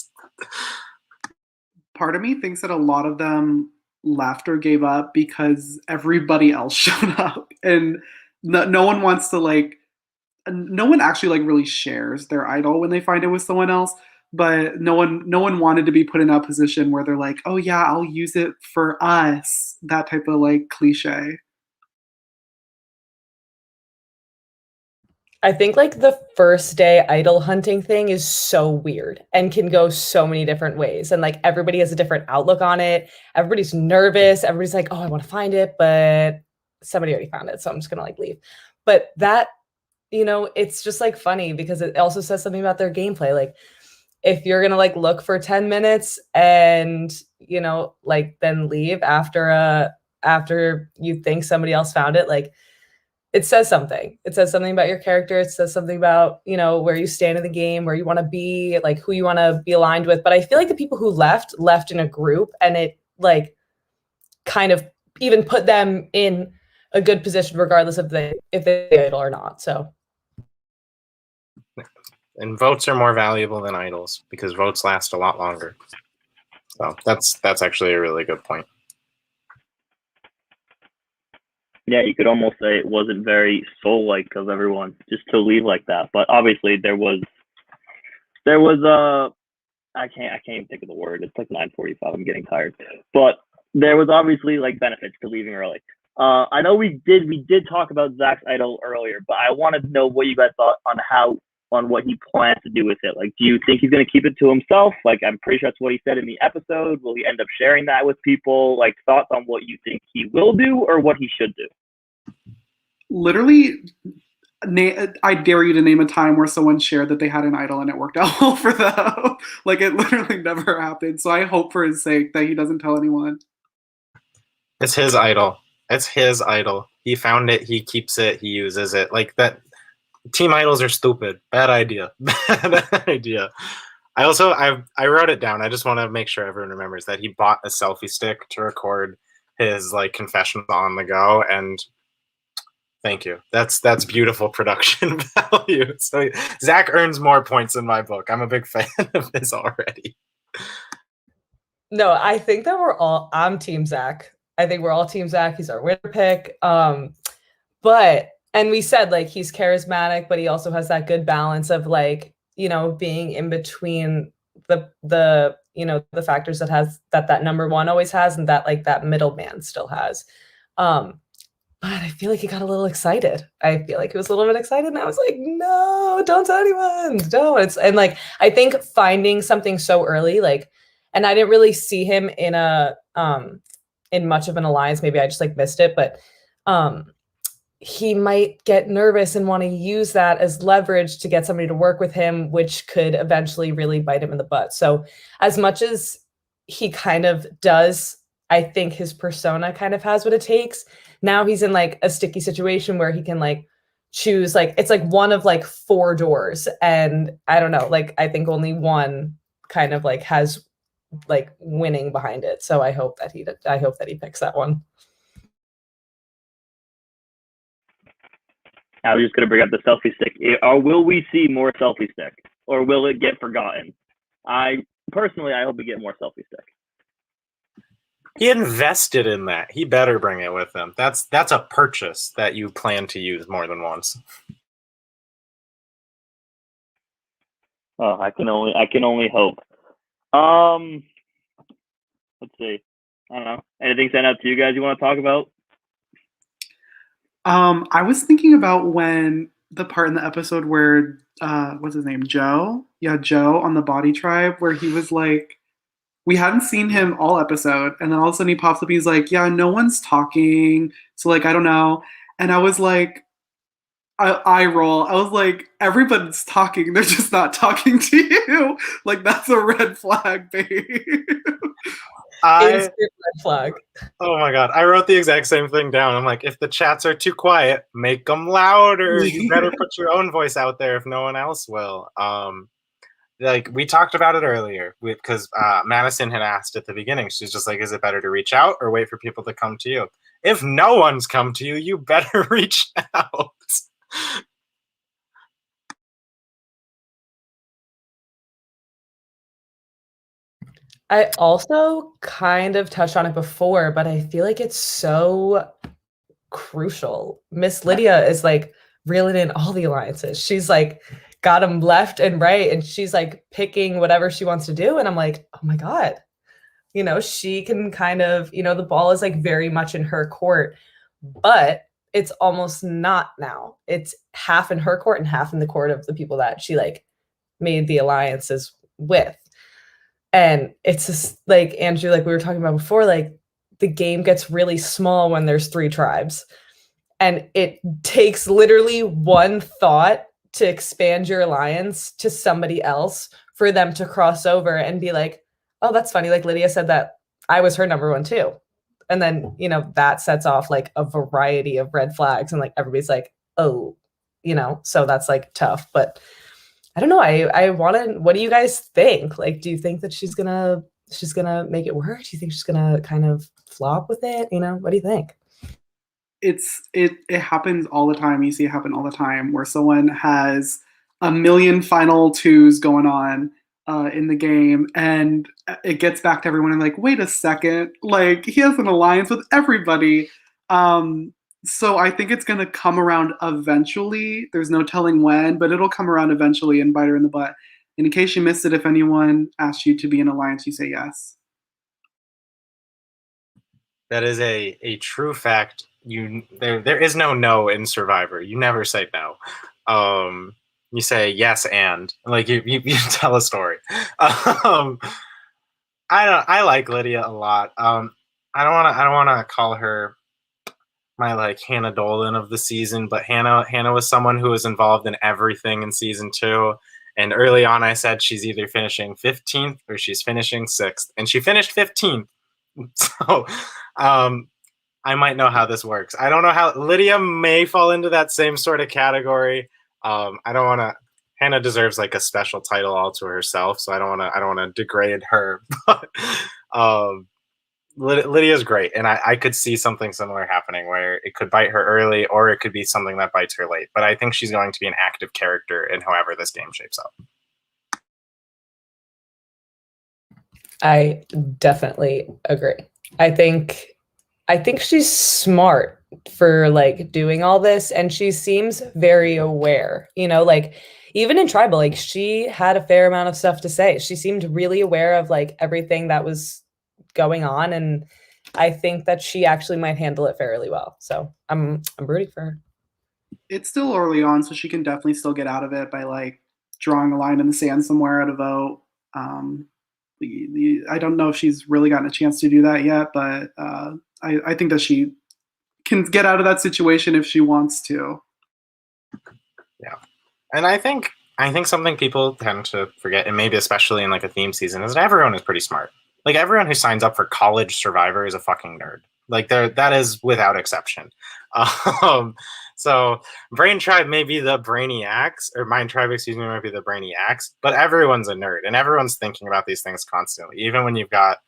Part of me thinks that a lot of them left or gave up because everybody else showed up, and no one wants to no one actually really shares their idol when they find it with someone else. But no one wanted to be put in that position where they're like, oh yeah, I'll use it for us. That type of cliche. I think the first day idol hunting thing is so weird and can go so many different ways. And everybody has a different outlook on it. Everybody's nervous. Everybody's like, oh, I want to find it, but somebody already found it. So I'm just going to leave. But that, it's just funny because it also says something about their gameplay. If you're going to look for 10 minutes and, then leave after you think somebody else found it, it says something. It says something about your character. It says something about, where you stand in the game, where you want to be, who you want to be aligned with. But I feel like the people who left in a group, and it kind of even put them in a good position regardless of if they idol or not. So. And votes are more valuable than idols because votes last a lot longer. So that's actually a really good point. Yeah, you could almost say it wasn't very soul-like of everyone just to leave like that. But obviously there was I can't even think of the word. It's 9:45. I'm getting tired. But there was obviously benefits to leaving early. I know we did talk about Zach's idol earlier, but I wanted to know what you guys thought on what he plans to do with it. Do you think he's going to keep it to himself? I'm pretty sure that's what he said in the episode. Will he end up sharing that with people? Thoughts on what you think he will do or what he should do? Literally, I dare you to name a time where someone shared that they had an idol and it worked out well for them. It literally never happened. So I hope for his sake that he doesn't tell anyone. It's his idol. It's his idol. He found it. He keeps it. He uses it. That. Team idols are stupid. Bad idea. Bad idea. I wrote it down. I just want to make sure everyone remembers that he bought a selfie stick to record his confessions on the go, and thank you. That's beautiful production value. So Zach earns more points in my book. I'm a big fan of his already. No, I think that I'm Team Zach. I think we're all Team Zach. He's our winner pick. And we said he's charismatic, but he also has that good balance of being in between the factors that number one always has, and that middleman still has. But I feel like he got a little excited. I feel like he was a little bit excited, and I was like, no, don't tell anyone, don't. And I think finding something so early, and I didn't really see him in much of an alliance. Maybe I just like missed it, but he might get nervous and want to use that as leverage to get somebody to work with him, which could eventually really bite him in the butt. So as much as he kind of does, I think his persona kind of has what it takes. Now he's in like a sticky situation where he can like choose, like it's like one of like 4 doors, and I don't know, like I think only one kind of like has like winning behind it. So I hope that he picks that one. I was just going to bring up the selfie stick. Or will we see more selfie stick, or will it get forgotten? I hope we get more selfie stick. He invested in that. He better bring it with him. That's a purchase that you plan to use more than once. Oh, I can only hope. Let's see. I don't know. Anything stand out to you guys you want to talk about? I was thinking about when the part in the episode where what's his name? Joe? Yeah, Joe on the Body Tribe, where he was like, we hadn't seen him all episode, and then all of a sudden he pops up, he's like, yeah, no one's talking, so like I don't know. And I was like, I roll. I was like, everybody's talking, they're just not talking to you. Like that's a red flag, babe. Instant red flag. Oh my god, I wrote the exact same thing down. I'm like, if the chats are too quiet, make them louder. You better put your own voice out there if no one else will. Like we talked about it earlier because Madison had asked at the beginning. She's just like, is it better to reach out or wait for people to come to you? If no one's come to you, you better reach out. I also kind of touched on it before, but I feel like it's so crucial. Miss Lydia is like reeling in all the alliances. She's like got them left and right, and she's like picking whatever she wants to do. And I'm like, oh my God, you know, she can kind of, you know, the ball is like very much in her court, but it's almost not now. It's half in her court and half in the court of the people that she like made the alliances with. And it's just like, Andrew, like we were talking about before, like the game gets really small when there's 3 tribes. And it takes literally one thought to expand your alliance to somebody else for them to cross over and be like, oh, that's funny. Like Lydia said that I was her number 1 too. And then, you know, that sets off like a variety of red flags, and like everybody's like, oh, you know, so that's like tough. But I don't know. I want to, what do you guys think? Like, do you think that she's gonna make it work? Do you think she's gonna kind of flop with it? You know, what do you think? It happens all the time. You see it happen all the time where someone has a million final 2s going on in the game, and it gets back to everyone and like, wait a second, like he has an alliance with everybody. So I think it's going to come around eventually. There's no telling when, but it'll come around eventually and bite her in the butt. And in case you missed it, if anyone asked you to be in alliance, you say yes. That is a true fact. There is no in Survivor. You never say no. You say yes and like you tell a story. I like Lydia a lot. I don't wanna call her my like Hannah Dolan of the season, but Hannah was someone who was involved in everything in season 2. And early on I said she's either finishing 15th or she's finishing 6th. And she finished 15th. So I might know how this works. I don't know how Lydia may fall into that same sort of category. I don't want to. Hannah deserves like a special title all to herself, so I don't want to degrade her. But Lydia's great, and I could see something similar happening where it could bite her early, or it could be something that bites her late. But I think she's going to be an active character in however this game shapes up. I definitely agree. I think she's smart for like doing all this, and she seems very aware, you know, like even in tribal, like she had a fair amount of stuff to say. She seemed really aware of like everything that was going on, and I think that she actually might handle it fairly well. So I'm rooting for her. It's still early on, so she can definitely still get out of it by like drawing a line in the sand somewhere at a vote. I don't know if she's really gotten a chance to do that yet, but I think that she can get out of that situation if she wants to. Yeah, and I think something people tend to forget, and maybe especially in like a theme season, is that everyone is pretty smart. Like everyone who signs up for college Survivor is a fucking nerd. Like that is without exception. So Brain Tribe may be the brainiacs, or Mind Tribe, excuse me, might be the brainiacs, but everyone's a nerd and everyone's thinking about these things constantly. Even when you've got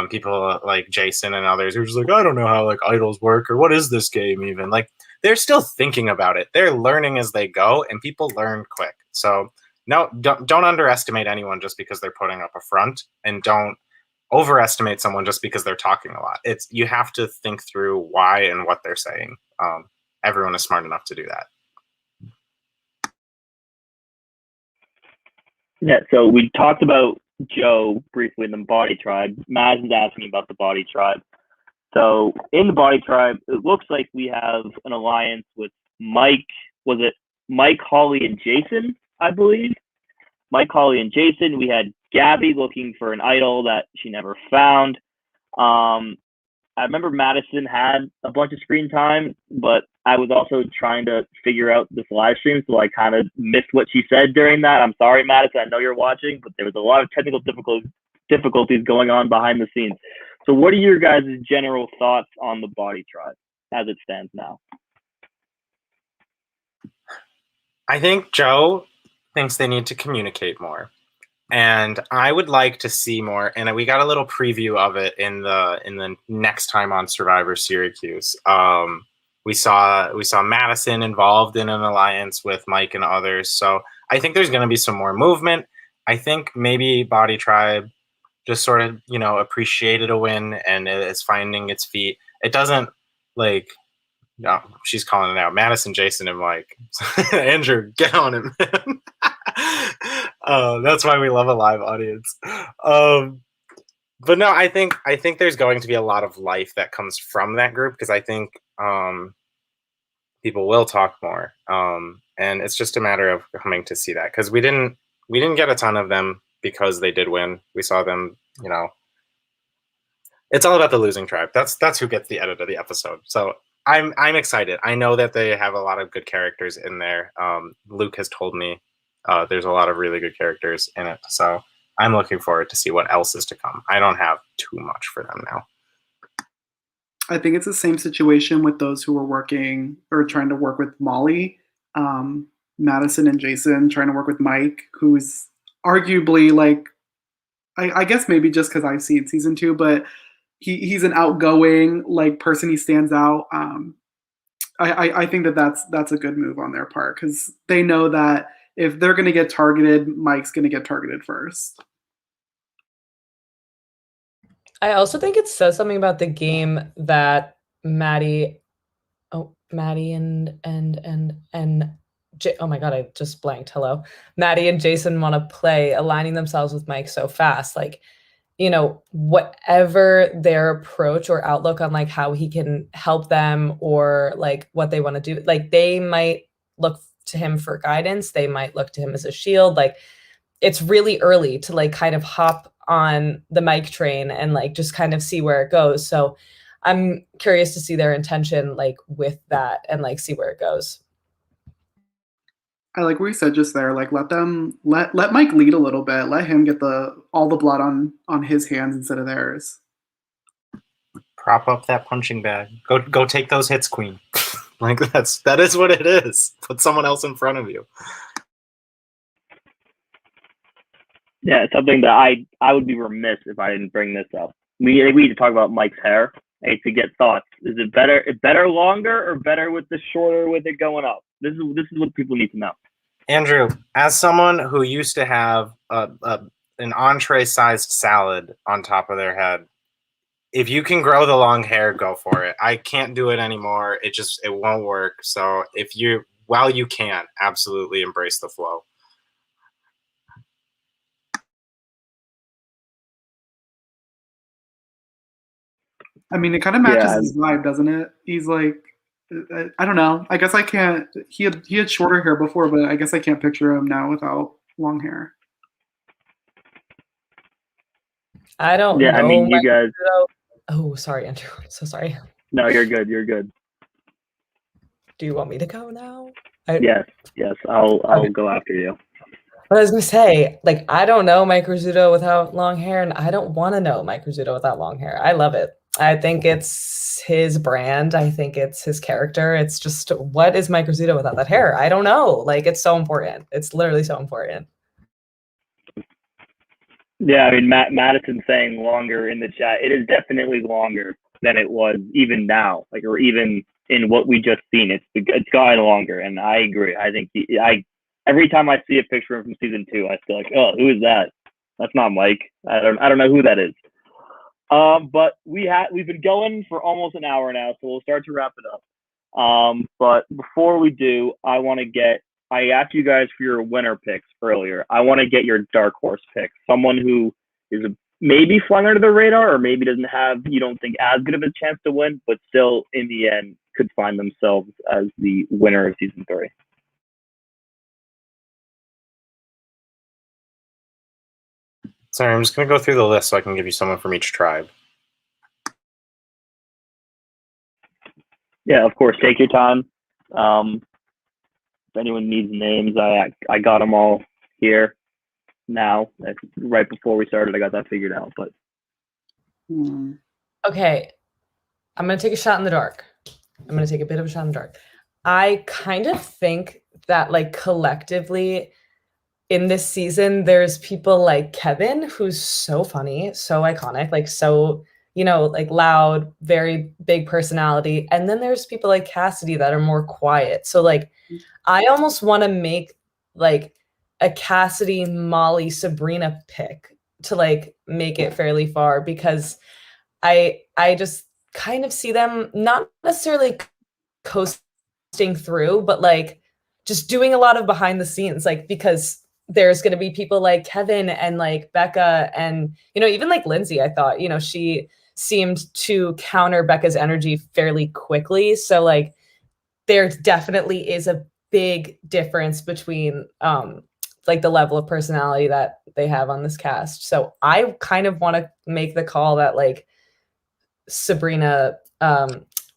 people like Jason and others who are just like, I don't know how like idols work, or what is this game even? Like they're still thinking about it. They're learning as they go, and people learn quick. So no, don't underestimate anyone just because they're putting up a front, and don't overestimate someone just because they're talking a lot. It's you have to think through why and what they're saying. Everyone is smart enough to do that. Yeah, so we talked about Joe briefly in the Body Tribe. Maz is asking about the Body Tribe. So in the Body Tribe, it looks like we have an alliance with Mike. Was it Mike, Holly, and Jason, I believe? Mike, Holly, and Jason. We had Gabby looking for an idol that she never found. I remember Madison had a bunch of screen time, but I was also trying to figure out this live stream, so I kind of missed what she said during that. I'm sorry, Madison. I know you're watching, but there was a lot of technical difficulties going on behind the scenes. So what are your guys' general thoughts on the Body Tribe as it stands now? I think Joe thinks they need to communicate more. And I would like to see more. And we got a little preview of it in the next time on Survivor Syracuse. We saw Madison involved in an alliance with Mike and others. So I think there's going to be some more movement. I think maybe Body Tribe just sort of, appreciated a win and is finding its feet. It doesn't like, no, she's calling it out. Madison, Jason, and Mike. Andrew, get on it, man. That's why we love a live audience. But no, I think there's going to be a lot of life that comes from that group, because I think people will talk more, and it's just a matter of coming to see that, because we didn't get a ton of them because they did win. We saw them, it's all about the losing tribe. That's who gets the edit of the episode. So I'm excited. I know that they have a lot of good characters in there. Luke has told me there's a lot of really good characters in it. So I'm looking forward to see what else is to come. I don't have too much for them now. I think it's the same situation with those who were working or trying to work with Molly, Madison and Jason trying to work with Mike, who's arguably like, I guess maybe just because I've seen season 2, but he's an outgoing like person. He stands out. I think that's a good move on their part, because they know that if they're going to get targeted, Mike's going to get targeted first. I also think it says something about the game that Maddie and oh my god, I just blanked. Hello. Maddie and Jason want to play, aligning themselves with Mike so fast. Like, whatever their approach or outlook on like how he can help them, or like what they want to do, like they might look to him for guidance. They might look to him as a shield. Like, it's really early to like kind of hop on the Mike train and like just kind of see where it goes. So I'm curious to see their intention like with that, and like see where it goes. I like what you said just there. Like let Mike lead a little bit. Let him get all the blood on his hands instead of theirs. Prop up that punching bag. Go take those hits, Queen. Like that is what it is. Put someone else in front of you. Yeah, it's something that I would be remiss if I didn't bring this up. We need to talk about Mike's hair. Hey, to get thoughts. Is it better longer, or better with the shorter with it going up? This is what people need to know. Andrew, as someone who used to have an entree-sized salad on top of their head, if you can grow the long hair, go for it. I can't do it anymore. It won't work. So while you can, absolutely embrace the flow. I mean, it kind of matches his vibe, doesn't it? He's like, I don't know. I guess I can't. He had shorter hair before, but I guess I can't picture him now without long hair. I don't Yeah, know. I mean, you guys. Oh, sorry, Andrew. I'm so sorry. No, you're good. You're good. Do you want me to go now? Yes. I'll Okay. go after you. But I was gonna say, like, I don't know Mike Rizzuto without long hair, and I don't want to know Mike Rizzuto without long hair. I love it. I think it's his brand. I think it's his character. It's just, what is Mike Rizzuto without that hair? I don't know. Like, it's so important. It's literally so important. Yeah, I mean, Madison saying longer in the chat. It is definitely longer than it was even now, like, or even in what we just seen. It's gotten longer, and I agree. I think every time I see a picture from season 2, I feel like, oh, who is that? That's not Mike. I don't know who that is. But we've been going for almost an hour now, so we'll start to wrap it up. But before we do, I asked you guys for your winner picks earlier. I want to get your dark horse pick. Someone who is maybe flying under the radar, or maybe doesn't have, you don't think, as good of a chance to win, but still in the end could find themselves as the winner of season 3. Sorry, I'm just going to go through the list so I can give you someone from each tribe. Yeah, of course. Take your time. If anyone needs names, I got them all here now. Right before we started, I got that figured out. But Okay, I'm gonna take a shot in the dark. I'm gonna take a bit of a shot in the dark. I kind of think that, like, collectively in this season, there's people like Kevin, who's so funny, so iconic, like, so, like, loud, very big personality. And then there's people like Cassidy that are more quiet. So, like, I almost want to make, like, a Cassidy, Molly, Sabrina pick to, like, make it fairly far, because I just kind of see them not necessarily coasting through, but, like, just doing a lot of behind the scenes, like, because there's going to be people like Kevin and, like, Becca and, even, like, Lindsay. I thought, she seemed to counter Becca's energy fairly quickly. So, like, there definitely is a big difference between like, the level of personality that they have on this cast. So I kind of want to make the call that, like, Sabrina,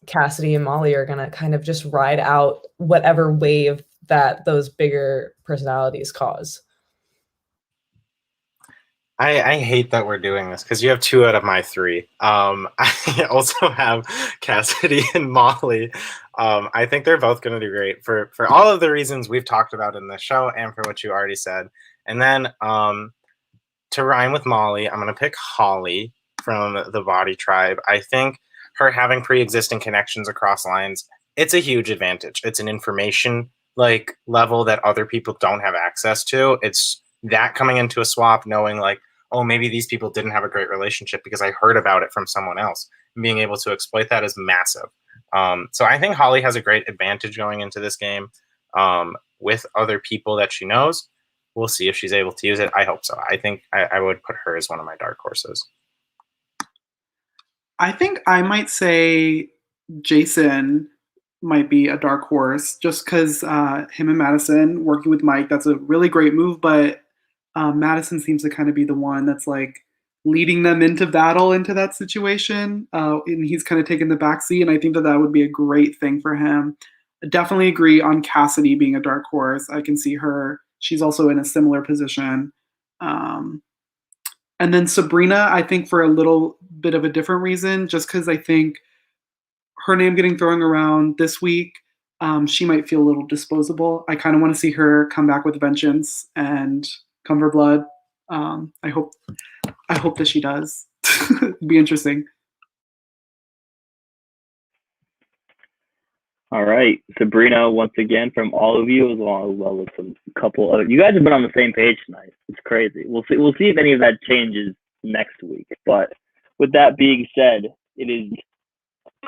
Cassidy, and Molly are gonna kind of just ride out whatever wave that those bigger personalities cause. I hate that we're doing this because you have 2 out of my 3. I also have Cassidy and Molly. I think they're both going to do great for all of the reasons we've talked about in the show and for what you already said. And then to rhyme with Molly, I'm going to pick Holly from the Body Tribe. I think her having pre-existing connections across lines, it's a huge advantage. It's an information, like, level that other people don't have access to. It's that coming into a swap, knowing, like, oh, maybe these people didn't have a great relationship because I heard about it from someone else. And being able to exploit that is massive. So I think Holly has a great advantage going into this game with other people that she knows. We'll see if she's able to use it. I hope so. I think I would put her as one of my dark horses. I think I might say Jason might be a dark horse just because him and Madison working with Mike, that's a really great move. But Madison seems to kind of be the one that's, like, leading them into battle, into that situation. And he's kind of taking the backseat. And I think that would be a great thing for him. I definitely agree on Cassidy being a dark horse. I can see her. She's also in a similar position. And then Sabrina, I think, for a little bit of a different reason, just because I think her name getting thrown around this week, she might feel a little disposable. I kind of want to see her come back with vengeance and come for blood. I hope that she does. It'd be interesting. all right, Sabrina, once again, from all of you, as well as a couple other. You guys have been on the same page tonight. It's crazy. We'll see if any of that changes next week. But with that being said, it is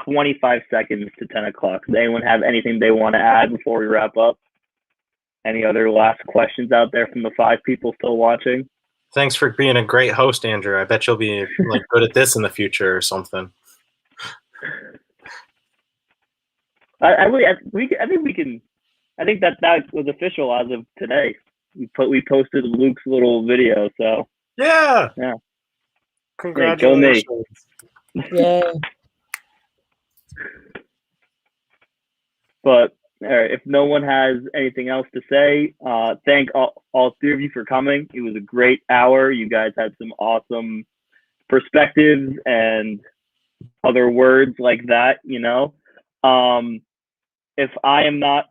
25 seconds to 10 o'clock. Does anyone have anything they want to add before we wrap up? Any other last questions out there from the 5 people still watching? Thanks for being a great host, Andrew. I bet you'll be, like, good at this in the future or something. I think we can. I think that was official as of today. We posted Luke's little video. So Yeah. Congratulations. Yay. But if no one has anything else to say, thank all three of you for coming. It was a great hour. You guys had some awesome perspectives and other words like that, you know. If I am not,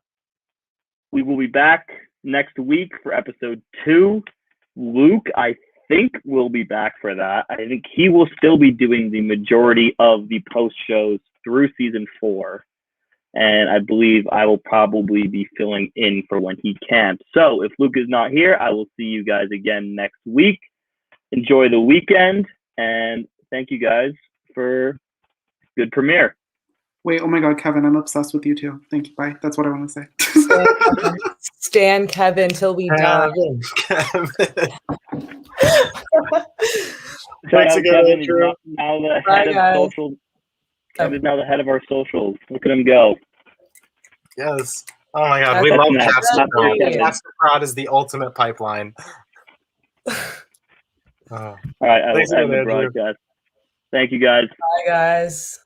we will be back next week for episode 2. Luke, I think, will be back for that. I think he will still be doing the majority of the post shows through season 4. And I believe I will probably be filling in for when he can't. So if Luke is not here, I will see you guys again next week. Enjoy the weekend, and thank you guys for good premiere. Wait, oh my God, Kevin, I'm obsessed with you too. Thank you. Bye. That's what I want to say. Stan Kevin till we die. Thanks again, Kevin, Andrew. now the Bye, head guys. of social. Kevin's now the head of our socials. Look at him go. Yes. Oh my God, we love Castor Prod. Castor Prod is the ultimate pipeline. All right, I will Thanks again, end the Andrew. broadcast. Thank you, guys. Bye, guys.